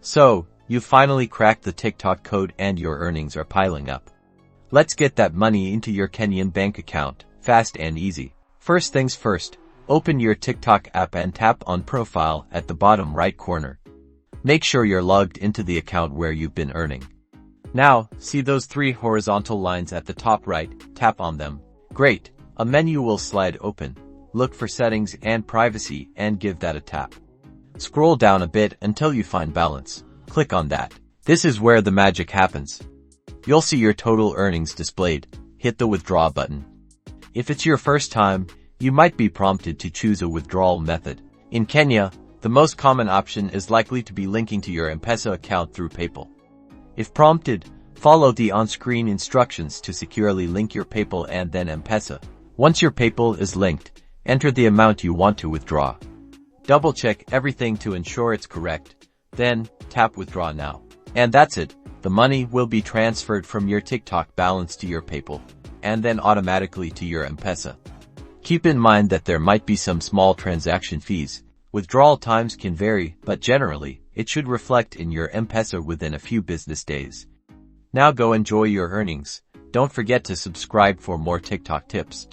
So, you finally cracked the TikTok code and your earnings are piling up. Let's get that money into your Kenyan bank account, fast and easy. First things first, open your TikTok app and tap on Profile at the bottom right corner. Make sure you're logged into the account where you've been earning. Now, see those 3 horizontal lines at the top right, tap on them. Great, a menu will slide open. Look for Settings and Privacy and give that a tap. Scroll down a bit until you find Balance. Click on that. This is where the magic happens. You'll see your total earnings displayed. Hit the Withdraw button. If it's your first time, you might be prompted to choose a withdrawal method. In Kenya, the most common option is likely to be linking to your MPesa account through PayPal. If prompted, follow the on-screen instructions to securely link your PayPal and then MPesa. Once your PayPal is linked, enter the amount you want to withdraw. Double-check everything to ensure it's correct, then tap Withdraw Now. And that's it. The money will be transferred from your TikTok balance to your PayPal, and then automatically to your MPesa. Keep in mind that there might be some small transaction fees. Withdrawal times can vary, but generally, it should reflect in your MPesa within a few business days. Now go enjoy your earnings. Don't forget to subscribe for more TikTok tips.